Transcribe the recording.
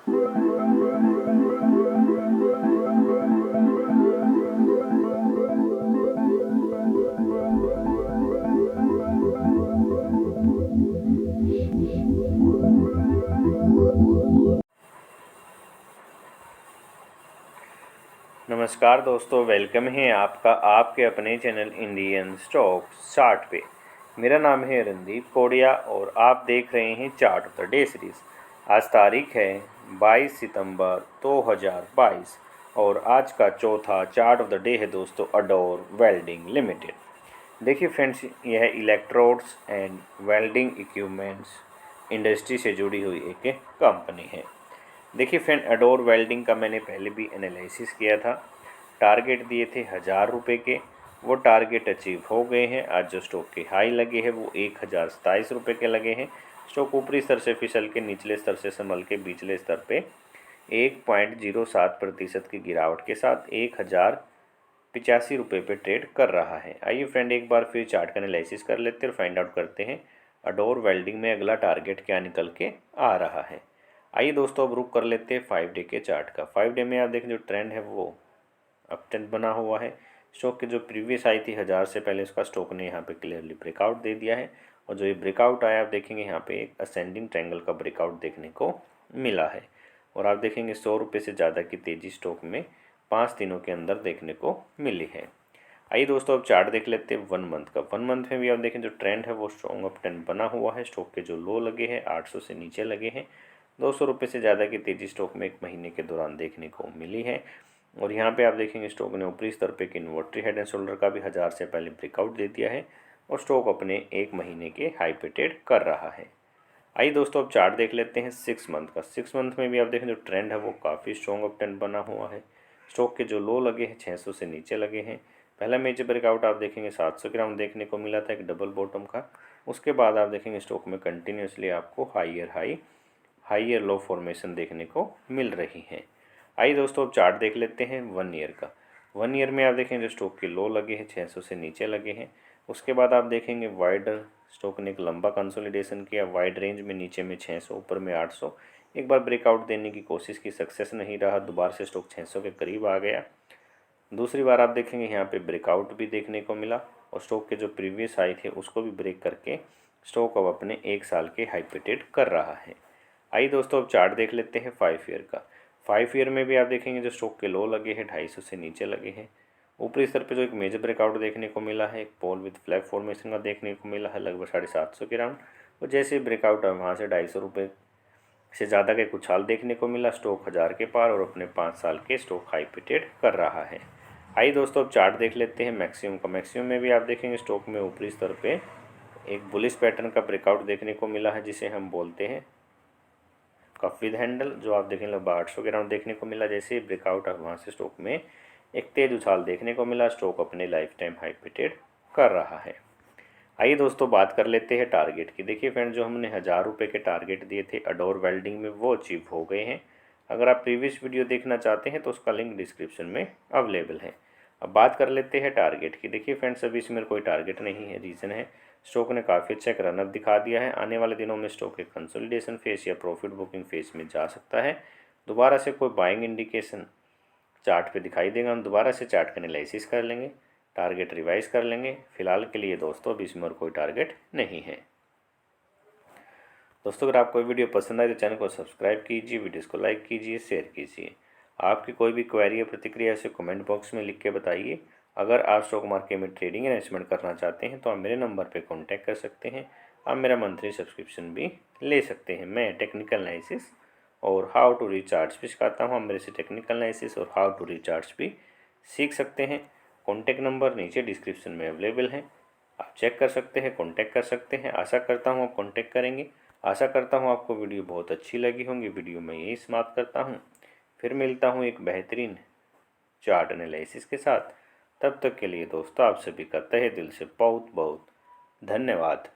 नमस्कार दोस्तों, वेलकम है आपका आपके अपने चैनल इंडियन स्टॉक चार्ट पे। मेरा नाम है रणदीप कोडिया और आप देख रहे हैं chart of the day series. आज तारीख है 22 सितंबर 2022 और आज का चौथा चार्ट ऑफ द डे है दोस्तों अडोर वेल्डिंग लिमिटेड। देखिए फ्रेंड्स, यह electrodes and welding equipments industry से जुड़ी हुई एक कंपनी है। देखिए फ्रेंड, अडोर वेल्डिंग का मैंने पहले भी एनालिसिस किया था। टारगेट दिए थे 1000 रुपये के, वो टारगेट अचीव हो गए हैं। आज जो स्टॉक के हाई लगे हैं वो 1027 रुपये के लगे हैं। स्टॉक ऊपरी स्तर से फिसल के निचले स्तर से संभल के बीचले स्तर पे 1.07% की गिरावट के साथ 1085 रुपये पे ट्रेड कर रहा है। आइए फ्रेंड, एक बार फिर चार्ट का एनालिसिस कर लेते हैं और फाइंड आउट करते हैं अडोर वेल्डिंग में अगला टारगेट क्या निकल के आ रहा है। आइए दोस्तों, अब रुक कर लेते हैं 5 डे के चार्ट का। 5 डे में आप देखें जो ट्रेंड है वो अप ट्रेंड बना हुआ है। स्टॉक की जो प्रीवियस आई थी 1000 से पहले, उसका स्टॉक ने यहाँ पे क्लियरली ब्रेकआउट दे दिया है और जो ये ब्रेकआउट आया आप देखेंगे यहाँ पे एक असेंडिंग ट्रायंगल का ब्रेकआउट देखने को मिला है। और आप देखेंगे 100 रुपये से ज़्यादा की तेज़ी स्टॉक में 5 दिनों के अंदर देखने को मिली है। आइए दोस्तों, अब चार्ट देख लेते हैं 1 मंथ का। 1 मंथ में भी आप देखें जो ट्रेंड है वो स्ट्रॉन्ग अप ट्रेंड बना हुआ है। स्टॉक के जो लो लगे हैं 800 से नीचे लगे हैं। 200 रुपये से ज़्यादा की तेज़ी स्टॉक में एक महीने के दौरान देखने को मिली है। और यहाँ पे आप देखेंगे स्टॉक ने ऊपरी स्तर पे एक इन्वर्टरी हेड एंड शोल्डर का भी 1000 से पहले ब्रेकआउट दे दिया है और स्टॉक अपने एक महीने के हाई पे ट्रेड कर रहा है। आइए दोस्तों, अब चार्ट देख लेते हैं 6 मंथ का। 6 मंथ में भी आप देखें जो ट्रेंड है वो काफ़ी स्ट्रॉन्ग अप ट्रेंड बना हुआ है। स्टॉक के जो लो लगे हैं 600 से नीचे लगे हैं। पहला मेजर ब्रेकआउट आप देखेंगे 700 के राउंड देखने को मिला था, एक डबल बॉटम का। उसके बाद आप देखेंगे स्टॉक में कंटिन्यूसली आपको हाइयर लो फॉर्मेशन देखने को मिल रही है। आइए दोस्तों, अब चार्ट देख लेते हैं 1 ईयर का। 1 ईयर में आप देखेंगे जो स्टॉक के लो लगे हैं 600 से नीचे लगे हैं। उसके बाद आप देखेंगे वाइडर स्टॉक ने एक लंबा कंसोलिडेशन किया वाइड रेंज में, नीचे में 600, ऊपर में 800। एक बार ब्रेकआउट देने की कोशिश की, सक्सेस नहीं रहा, दोबारा से स्टॉक 600 के करीब आ गया। दूसरी बार आप देखेंगे यहाँ पे ब्रेकआउट भी देखने को मिला और स्टॉक के जो प्रीवियस हाई थे उसको भी ब्रेक करके स्टॉक अब अपने 1 साल के हाई पे ट्रेड कर रहा है। आइए दोस्तों, अब चार्ट देख लेते हैं 5 ईयर का। 5 ईयर में भी आप देखेंगे जो स्टॉक के लो लगे हैं 250 से नीचे लगे हैं। ऊपरी स्तर पे जो एक मेजर ब्रेकआउट देखने को मिला है, एक पोल विद फ्लैग फॉर्मेशन का देखने को मिला है लगभग 750 के राउंड। और जैसे ब्रेकआउट है वहाँ से 250 रुपये से ज़्यादा का कुछ हाल देखने को मिला, स्टॉक 1000 के पार और अपने 5 साल के स्टॉक हाई पे ट्रेड कर रहा है। आइए दोस्तों, अब चार्ट देख लेते हैं मैक्सिमम का। मैक्सिमम में भी आप देखेंगे स्टॉक में ऊपरी स्तर पे एक बुलिश पैटर्न का ब्रेकआउट देखने को मिला है, जिसे हम बोलते हैं कफ विद हैंडल, जो आप देखेंगे लगभग 800 के राउंड देखने को मिला। जैसे ही ब्रेकआउट है वहाँ से स्टॉक में एक तेज उछाल देखने को मिला, स्टॉक अपने लाइफ टाइम हाई पे ट्रेड कर रहा है। आइए दोस्तों, बात कर लेते हैं टारगेट की। देखिए फ्रेंड, जो हमने 1000 रुपये के टारगेट दिए थे अडोर वेल्डिंग में वो अचीव हो गए हैं। अगर आप प्रीवियस वीडियो देखना चाहते हैं तो उसका लिंक डिस्क्रिप्शन में अवेलेबल है। अब बात कर लेते हैं टारगेट की। देखिए फ्रेंड्स, अभी इसमें कोई टारगेट नहीं है। रीज़न है स्टॉक ने काफ़ी अच्छा एक रनअप दिखा दिया है। आने वाले दिनों में स्टॉक एक कंसोलिडेशन फेस या प्रॉफिट बुकिंग फेस में जा सकता है। दोबारा से कोई बाइंग इंडिकेशन चार्ट पे दिखाई देगा, हम दोबारा से चार्ट का एनालिसिस कर लेंगे, टारगेट रिवाइज कर लेंगे। फिलहाल के लिए दोस्तों अभी इसमें और कोई टारगेट नहीं है। दोस्तों, अगर आपको वीडियो पसंद आए तो चैनल को सब्सक्राइब कीजिए, वीडियोस को लाइक कीजिए, शेयर कीजिए। आपकी कोई भी क्वेरी या प्रतिक्रिया इसे कमेंट बॉक्स में लिख के बताइए। अगर आप स्टॉक मार्केट में ट्रेडिंग इन्वेस्टमेंट करना चाहते हैं तो आप मेरे नंबर पर कॉन्टैक्ट कर सकते हैं। आप मेरा मंथली सब्सक्रिप्शन भी ले सकते हैं। मैं टेक्निकल एनालिसिस और हाउ टू रिचार्ज भी सिखाता हूँ। आप मेरे से टेक्निकल एनालिसिस और हाउ टू रिचार्ज भी सीख सकते हैं। कॉन्टैक्ट नंबर नीचे डिस्क्रिप्शन में अवेलेबल है, आप चेक कर सकते हैं, कॉन्टैक्ट कर सकते हैं। आशा करता हूँ आप कॉन्टैक्ट करेंगे। आशा करता हूँ आपको वीडियो बहुत अच्छी लगी होंगी। वीडियो में यही समाप्त करता हूँ, फिर मिलता हूँ एक बेहतरीन चार्ट एनालिसिस के साथ। तब तक के लिए दोस्तों आप सभी का तहे दिल से बहुत बहुत धन्यवाद।